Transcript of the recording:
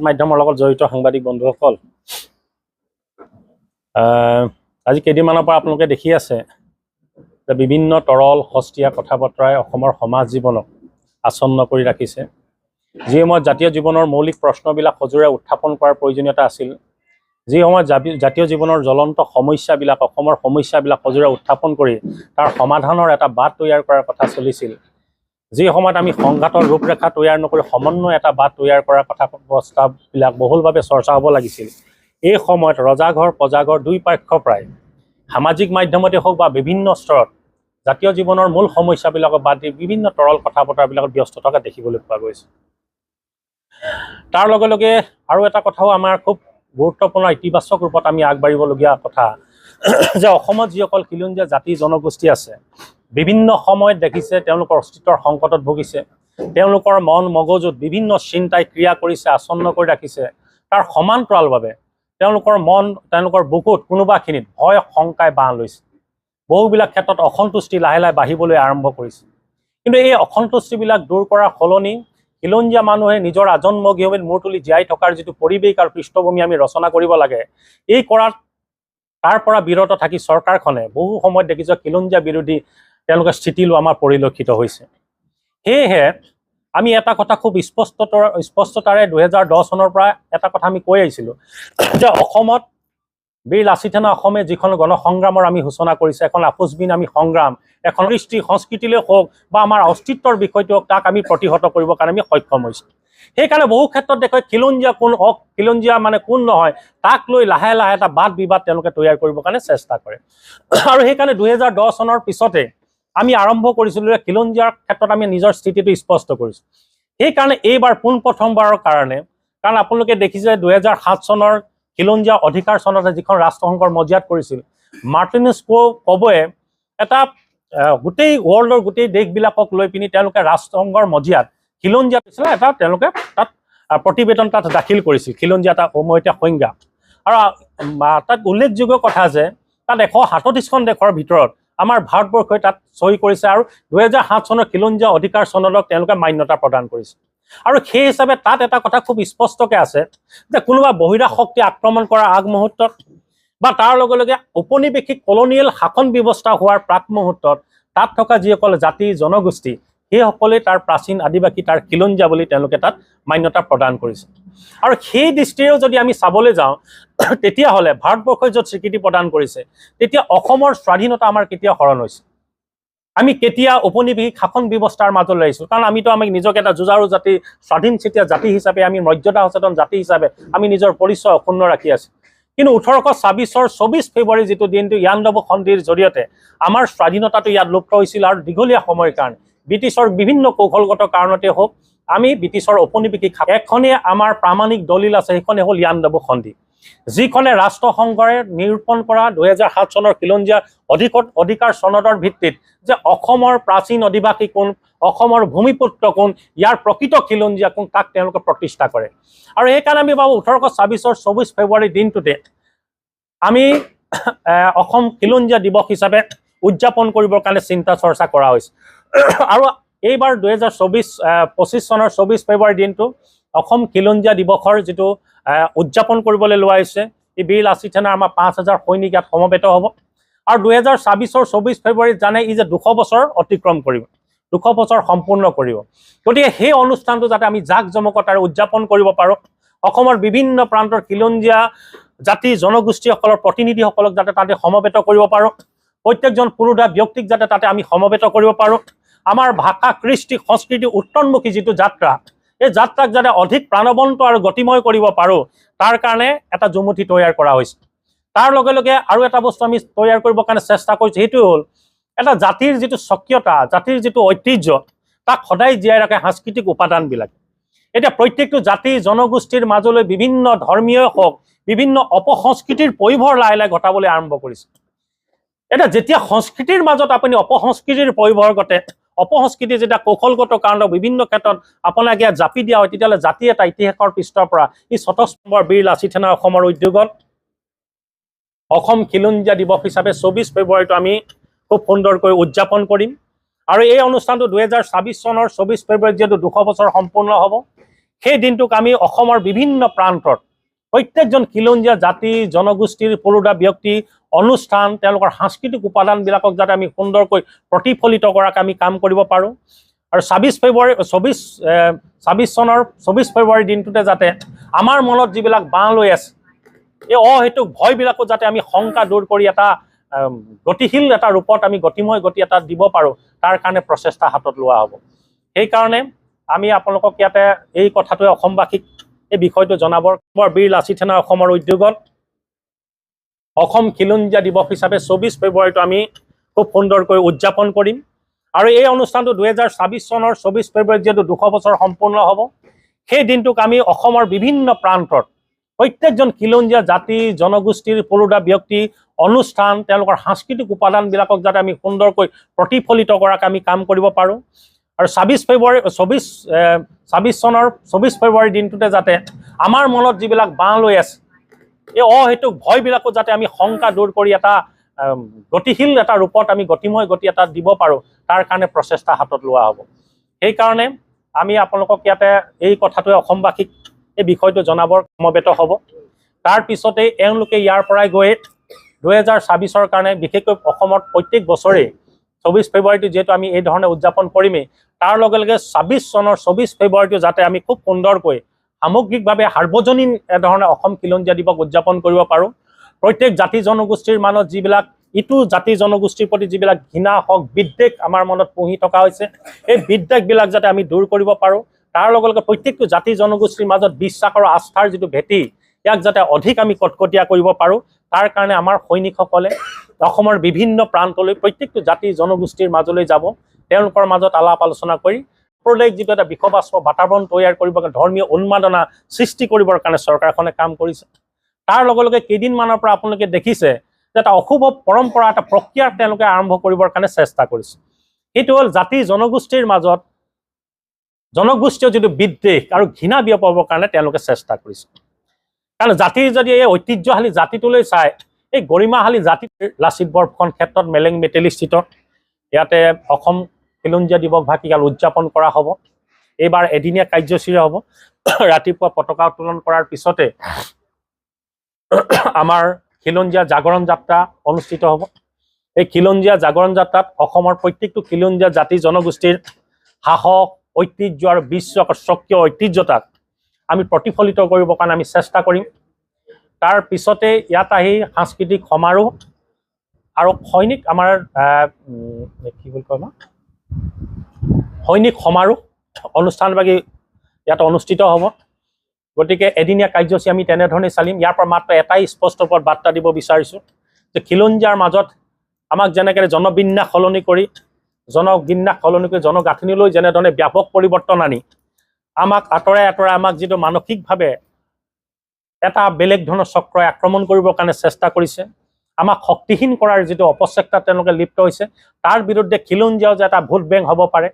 মাধ্যমৰ লগত জড়িত সাংবাদিক বন্ধুসকল, আজি কেইদিনমানৰ পৰা আপোনালোকে দেখি আছে যে বিভিন্ন তৰল সস্তীয়া কথা বতৰাই অসমৰ সমাজ জীৱনক আচ্ছন্ন কৰি ৰাখিছে। যি সময়ত জাতীয় জীৱনৰ মৌলিক প্ৰশ্নবিলাক সজোৰে উত্থাপন কৰাৰ প্ৰয়োজনীয়তা আছিল, যি সময়ত জাতীয় জীৱনৰ জ্বলন্ত সমস্যাবিলাক অসমৰ সমস্যাবিলাক সজোৰে উত্থাপন কৰি তাৰ সমাধানৰ এটা বাট তৈয়াৰ কৰাৰ কথা চলিছিল, যি সময়ত আমি সংঘাতৰ ৰূপৰেখা তৈয়াৰ নকৰি সমন্বয় এটা বাট তৈয়াৰ কৰাৰ কথা প্ৰস্তাৱবিলাক বহুলভাৱে চৰ্চা হ'ব লাগিছিল, এই সময়ত ৰজাঘৰ প্ৰজাঘৰ দুই পক্ষ প্ৰায় সামাজিক মাধ্যমতে হওক বা বিভিন্ন স্তৰত জাতীয় জীৱনৰ মূল সমস্যাবিলাকক বাদ দি বিভিন্ন তৰল কথা বতৰাবিলাকত ব্যস্ত থকা দেখিবলৈ পোৱা গৈছে। তাৰ লগে লগে আৰু এটা কথাও আমাৰ খুব গুৰুত্বপূৰ্ণ ইতিবাচক ৰূপত আমি আগবাঢ়িবলগীয়া কথা যে অসমত যিসকল খিলঞ্জীয়া জাতি জনগোষ্ঠী আছে, বিভিন্ন সময়ত দেখিছে তেওঁলোকৰ অস্তিত্বৰ সংকটত ভুগিছে, তেওঁলোকৰ মন মগজুত বিভিন্ন চিন্তাই ক্ৰিয়া কৰিছে, আচ্ছন্ন কৰি ৰাখিছে। তাৰ সমান্তৰালভাৱে তেওঁলোকৰ মন, তেওঁলোকৰ বুকুত কোনোবাখিনিত ভয় শংকাই বাঁহ লৈছে। বহুবিলাক ক্ষেত্ৰত অসন্তুষ্টি লাহে লাহে বাঢ়িবলৈ আৰম্ভ কৰিছে। কিন্তু এই অসন্তুষ্টিবিলাক দূৰ কৰাৰ সলনি খিলঞ্জীয়া মানুহে নিজৰ আজন্ম গৃহভূমিত মূৰ তুলি জীয়াই থকাৰ যিটো পৰিৱেশ আৰু পৃষ্ঠভূমি আমি ৰচনা কৰিব লাগে, এই কৰাত তাৰ পৰা বিৰত থাকি চৰকাৰখনে বহু সময়ত দেখিছে খিলঞ্জীয়া বিৰোধী তেওঁলোকে স্থিতি লোৱা আমাৰ পৰিলক্ষিত হৈছে। সেয়েহে আমি এটা কথা খুব স্পষ্টতাৰে 2010 চনৰ পৰা এটা কথা আমি কৈ আহিছিলোঁ যে অসমত বীৰ লাচিত সেনা অসমে যিখন গণসংগ্ৰামৰ আমি সূচনা কৰিছে, এখন আপোচবিন আমি সংগ্ৰাম, এখন কৃষ্টি সংস্কৃতিলৈ হওক বা আমাৰ অস্তিত্বৰ বিষয়টো হওক, তাক আমি প্ৰতিহত কৰিবৰ কাৰণে আমি সক্ষম হৈছোঁ। সেইকাৰণে বহু ক্ষেত্ৰত দেখুৱাই খিলঞ্জীয়া কোন হওক, খিলঞ্জীয়া মানে কোন নহয়, তাক লৈ লাহে লাহে এটা বাদ বিবাদ তেওঁলোকে তৈয়াৰ কৰিবৰ কাৰণে চেষ্টা কৰে। আৰু সেইকাৰণে 2010 চনৰ পিছতে আমি আৰম্ভ কৰিছিলোঁ যে খিলঞ্জীয়াৰ ক্ষেত্ৰত আমি নিজৰ স্থিতিটো স্পষ্ট কৰিছোঁ। সেইকাৰণে এইবাৰ পোনপ্ৰথমবাৰৰ কাৰণে, কাৰণ আপোনালোকে দেখিছে 2007 চনৰ খিলঞ্জীয়া অধিকাৰ চনতে যিখন ৰাষ্ট্ৰসংঘৰ মজিয়াত কৰিছিল, মাৰ্টিনেজ ক'বয়ে এটা গোটেই ৱৰ্ল্ডৰ গোটেই দেশবিলাকক লৈ পিনি তেওঁলোকে ৰাষ্ট্ৰসংঘৰ মজিয়াত খিলঞ্জীয়া এটা তেওঁলোকে তাত প্ৰতিবেদন তাত দাখিল কৰিছিল, খিলঞ্জীয়া এটা উমৈহতীয়া সংজ্ঞা। আৰু তাত উল্লেখযোগ্য কথা যে তাত 137খন দেশৰ ভিতৰত আমাৰ ভাৰতবৰ্ষই তাত চহী কৰিছে আৰু 2007 চনৰ খিলঞ্জীয়া অধিকাৰ চনদক তেওঁলোকে মান্যতা প্ৰদান কৰিছে। আৰু সেই হিচাপে তাত এটা কথা খুব স্পষ্টকৈ আছে যে কোনোবা বহিৰা শক্তি আক্ৰমণ কৰাৰ আগমুহূৰ্তত বা তাৰ লগে লগে ঔপনিৱেশিক কলনিয়েল শাসন ব্যৱস্থা হোৱাৰ প্ৰাক মুহূৰ্তত তাত থকা যিসকল জাতি জনগোষ্ঠী, সেইসকলে তাৰ প্ৰাচীন আদিবাসী, তাৰ খিলঞ্জীয়া বুলি তেওঁলোকে তাত মান্যতা প্ৰদান কৰিছে। আৰু সেই দৃষ্টিৰেও যদি আমি চাবলৈ যাওঁ, তেতিয়াহ'লে ভাৰতবৰ্ষই য'ত স্বীকৃতি প্ৰদান কৰিছে, তেতিয়া অসমৰ স্বাধীনতা আমাৰ কেতিয়া হৰণ হৈছে? আমি কেতিয়া ঔপনিৱেশিক শাসন ব্যৱস্থাৰ মাজলৈ আহিছোঁ? কাৰণ আমি নিজকে এটা যুঁজাৰু জাতি, স্বাধীন চিতীয়া জাতি হিচাপে, আমি মৰ্যাদা সচেতন জাতি হিচাপে আমি নিজৰ পৰিচয় অক্ষুণ্ণ ৰাখি আছোঁ। কিন্তু 1826 চনৰ 24 ফেব্ৰুৱাৰী যিটো দিনটো ইয়াণ্ডাবু সন্ধিৰ জৰিয়তে আমাৰ স্বাধীনতাটো ইয়াত লুপ্ত হৈছিল। আৰু দীঘলীয়া সময়ৰ কাৰণে ব্ৰিটিছৰ বিভিন্ন কৌশলগত কাৰণতে হওক, আমি ব্ৰিটিছৰ ঔপনিৱেশিক এখনেই আমাৰ প্ৰামাণিক দলিল আছে, সেইখনে হ'ল ইয়াণ্ডাবু সন্ধি, যিখনে ৰাষ্ট্ৰসংঘৰে নিৰূপণ কৰা 2007 চনৰ খিলঞ্জীয়া অধিকাৰ চনদৰ ভিত্তিত যে অসমৰ প্ৰাচীন অধিবাসী কোন, অসমৰ ভূমিপুত্ৰ কোন, ইয়াৰ প্ৰকৃত খিলঞ্জীয়া কোন, তাক তেওঁলোকে প্ৰতিষ্ঠা কৰে। আৰু সেইকাৰণে আমি ভাবোঁ 1826 চনৰ 24 ফেব্ৰুৱাৰী দিনটোতে আমি অসম খিলঞ্জীয়া দিৱস হিচাপে উদযাপন কৰিবৰ কাৰণে চিন্তা চৰ্চা কৰা হৈছে। আৰু এইবাৰ 2025 চনৰ 24 ফেব্ৰুৱাৰী দিনটো অসম খিলঞ্জীয়া দিৱসৰ যিটো উদযাপন কৰিবলৈ লোৱা হৈছে, এই বীৰ লাচিত সেনাৰ আমাৰ 5000 সৈনিক ইয়াত সমবেত হ'ব। আৰু 2026 চনৰ 24 ফেব্ৰুৱাৰীত জানে ই যে 200 বছৰ অতিক্ৰম কৰিব, 200 বছৰ সম্পূৰ্ণ কৰিব। গতিকে সেই অনুষ্ঠানটো যাতে আমি জাক জমকতাৰে উদযাপন কৰিব পাৰোঁ, অসমৰ বিভিন্ন প্ৰান্তৰ খিলঞ্জীয়া জাতি জনগোষ্ঠীসকলৰ প্ৰতিনিধিসকলক যাতে তাতে সমবেত কৰিব পাৰোঁ, প্ৰত্যেকজন পুৰুধা ব্যক্তিক যাতে তাতে আমি সমবেত কৰিব পাৰোঁ, আমাৰ ভাষা কৃষ্টি সংস্কৃতি উত্তৰণমুখী যিটো যাত্ৰা, এই যাত্ৰাক যাতে অধিক প্ৰাণৱন্ত আৰু গতিময় কৰিব পাৰোঁ, তাৰ কাৰণে এটা জুমুঠি তৈয়াৰ কৰা হৈছে। তাৰ লগে লগে আৰু এটা বস্তু আমি তৈয়াৰ কৰিবৰ কাৰণে চেষ্টা কৰিছোঁ, সেইটো হ'ল এটা জাতিৰ যিটো স্বকীয়তা, জাতিৰ যিটো ঐতিহ্য, তাক সদায় জীয়াই ৰাখে সাংস্কৃতিক উপাদানবিলাক। এতিয়া প্ৰত্যেকটো জাতি জনগোষ্ঠীৰ মাজলৈ বিভিন্ন ধৰ্মীয় হওক, বিভিন্ন অপসংস্কৃতিৰ পৰিভৰ লাহে লাহে ঘটাবলৈ আৰম্ভ কৰিছে। এতিয়া যেতিয়া সংস্কৃতিৰ মাজত আপুনি অপসংস্কৃতিৰ পৰিভৰ ঘটে, অপসংস্কৃতি যেতিয়া কৌশলগত কাৰণত বিভিন্ন ক্ষেত্ৰত আপোনাক ইয়াত জাপি দিয়া হয়, তেতিয়াহ'লে জাতি এটা ইতিহাসৰ পৃষ্ঠৰ পৰা ই 24 বীৰ লাচিত সেনা অসমৰ উদ্যোগত অসম খিলঞ্জীয়া দিৱস হিচাপে 24 ফেব্ৰুৱাৰীটো আমি খুব সুন্দৰকৈ উদযাপন কৰিম। আৰু এই অনুষ্ঠানটো 2026 চনৰ 24 ফেব্ৰুৱাৰীত যিহেতু 200 বছৰ সম্পূৰ্ণ হ'ব, সেই দিনটোক আমি অসমৰ বিভিন্ন প্ৰান্তত প্ৰত্যেকজন খিলঞ্জীয়া জাতি জনগোষ্ঠীৰ পলুদা ব্যক্তি অনুষ্ঠান তেওঁলোকৰ সাংস্কৃতিক উপাদানবিলাকক যাতে আমি সুন্দৰকৈ প্ৰতিফলিত কৰাকৈ আমি কাম কৰিব পাৰোঁ। আৰু ২৬ চনৰ ২৪ ফেব্ৰুৱাৰী দিনটোতে যাতে আমাৰ মনত যিবিলাক বাঁহ লৈ আছে এই অহেতুক ভয়বিলাকো যাতে আমি শংকা দূৰ কৰি এটা গতিশীল এটা ৰূপত আমি গতিময় গতি এটা দিব পাৰোঁ, তাৰ কাৰণে প্ৰচেষ্টা হাতত লোৱা হ'ব। সেইকাৰণে আমি আপোনালোকক ইয়াতে এই কথাটোৱে অসমবাসীক এই বিষয়টো জনাবৰ বীৰ লাচিত সেনা অসমৰ উদ্যোগত অসম খিলঞ্জীয়া দিৱস হিচাপে ২৪ ফেব্ৰুৱাৰীটো আমি খুব সুন্দৰকৈ উদযাপন কৰিম। আৰু এই অনুষ্ঠানটো ২০২৬ চনৰ ২৪ ফেব্ৰুৱাৰীত যিহেতু ২০০ বছৰ সম্পূৰ্ণ হ'ব, সেই দিনটোক আমি অসমৰ বিভিন্ন প্ৰান্তত প্ৰত্যেকজন খিলঞ্জীয়া জাতি জনগোষ্ঠীৰ পলুদা ব্যক্তি অনুষ্ঠান তেওঁলোকৰ সাংস্কৃতিক উপাদানবিলাকক যাতে আমি সুন্দৰকৈ প্ৰতিফলিত কৰাকৈ আমি কাম কৰিব পাৰোঁ। আৰু ২৬ চনৰ ২৪ ফেব্ৰুৱাৰী দিনটোতে যাতে আমাৰ মনত যিবিলাক বাঁহ লৈ আছে এই অহেতুক ভয়বিলাকো যাতে আমি শংকা দূৰ কৰি এটা গতিশীল এটা ৰূপত আমি গতিময় গতি এটা দিব পাৰোঁ, তাৰ কাৰণে প্ৰচেষ্টা হাতত লোৱা হ'ব। সেইকাৰণে আমি আপোনালোকক ইয়াতে এই কথাটোৱে অসমবাসীক এই বিষয়টো জনাবৰ সমবেত হ'ব। তাৰ পিছতেই এওঁলোকে ইয়াৰ পৰাই গৈ ২০২৬ৰ কাৰণে বিশেষকৈ অসমত প্ৰত্যেক বছৰেই ২৪ ফেব্ৰুৱাৰীটো যিহেতু আমি এই ধৰণে উদযাপন কৰিমেই, তাৰ লগে লগে ২৬ চনৰ ২৪ ফেব্ৰুৱাৰীটো যাতে আমি খুব সুন্দৰকৈ সামগ্ৰিকভাৱে সাৰ্বজনীন ধৰণে অসম খিলঞ্জীয়া দিৱস উদযাপন কৰিব পাৰোঁ। প্ৰত্যেক জাতি জনগোষ্ঠীৰ মাজত যিবিলাক ইটো জাতি জনগোষ্ঠীৰ প্ৰতি যিবিলাক ঘৃণা হওক বিদ্বেষ আমাৰ মনত পুহি থকা হৈছে, এই বিদ্বেষবিলাক যাতে আমি দূৰ কৰিব পাৰোঁ। তাৰ লগে লগে প্ৰত্যেকটো জাতি জনগোষ্ঠীৰ মাজত বিশ্বাস আৰু আস্থাৰ যিটো ভেটি ইয়াক যাতে অধিক আমি কটকটীয়া কৰিব পাৰোঁ, তাৰ কাৰণে আমাৰ সৈনিকসকলে অসমৰ বিভিন্ন প্ৰান্তলৈ প্ৰত্যেকটো জাতি জনগোষ্ঠীৰ মাজলৈ যাব, তেওঁলোকৰ মাজত আলাপ আলোচনা কৰি প্ৰলেখ যিটো এটা বিষবাস্প বাতাবৰণ তৈয়াৰ কৰিবৰ কাৰণে ধৰ্মীয় উন্মাদনা সৃষ্টি কৰিবৰ কাৰণে চৰকাৰখনে কাম কৰিছে। তাৰ লগে লগে কেইদিনমানৰ পৰা আপোনালোকে দেখিছে যে এটা অশুভ পৰম্পৰা এটা প্ৰক্ৰিয়া তেওঁলোকে আৰম্ভ কৰিবৰ কাৰণে চেষ্টা কৰিছে। সেইটো হ'ল জাতি জনগোষ্ঠীৰ মাজত জনগোষ্ঠীয় যিটো বিদ্বেষ আৰু ঘৃণা বিয়পাবৰ কাৰণে তেওঁলোকে চেষ্টা কৰিছে। কাৰণ জাতিৰ যদি এই ঐতিহ্যশালী জাতিটোলৈ চায়, এই গৰিমাশালী জাতি লাচিত বৰফুকন ক্ষেত্ৰত মেলেং মেটেলিস্থিত ইয়াতে অসম খিলঞ্জীয়া দিৱস ভাষিকাল উদযাপন কৰা হ'ব। এইবাৰ এদিনীয়া কাৰ্যসূচী হ'ব। ৰাতিপুৱা পতাকা উত্তোলন কৰাৰ পিছতে আমাৰ খিলঞ্জীয়া জাগৰণ যাত্ৰা অনুষ্ঠিত হ'ব। এই খিলঞ্জীয়া জাগৰণ যাত্ৰাত অসমৰ প্ৰত্যেকটো খিলঞ্জীয়া জাতি জনগোষ্ঠীৰ সাহস ঐতিহ্য আৰু স্বকীয় ঐতিহ্যতাক আমি প্ৰতিফলিত কৰিবৰ কাৰণে আমি চেষ্টা কৰিম। তাৰ পিছতে ইয়াত আহি সাংস্কৃতিক সমাৰোহ আৰু সৈনিক আমাৰ কি বুলি কয় সৈনিক সমাৰোহ অনুষ্ঠানভাগী ইয়াত অনুষ্ঠিত হ'ব। গতিকে এদিনীয়া কাৰ্যসূচী আমি তেনেধৰণে চালিম। ইয়াৰ পৰা মাত্ৰ এটাই স্পষ্ট ওপৰত বাৰ্তা দিব বিচাৰিছোঁ যে খিলঞ্জীয়াৰ মাজত আমাক যেনেকৈ জনবিন্যাস সলনি কৰি জনগাঁথনিলৈ যেনেধৰণে ব্যাপক পৰিৱৰ্তন আনি আমাক আঁতৰাই আমাক যিটো মানসিকভাৱে এটা বেলেগ ধৰণৰ চক্ৰই আক্ৰমণ কৰিবৰ কাৰণে চেষ্টা কৰিছে, আমাক শক্তিহীন কৰাৰ যিটো অপচেষ্টাত তেওঁলোকে লিপ্ত হৈছে, তাৰ বিৰুদ্ধে খিলঞ্জীয়াও যে এটা ভোট বেংক হ'ব পাৰে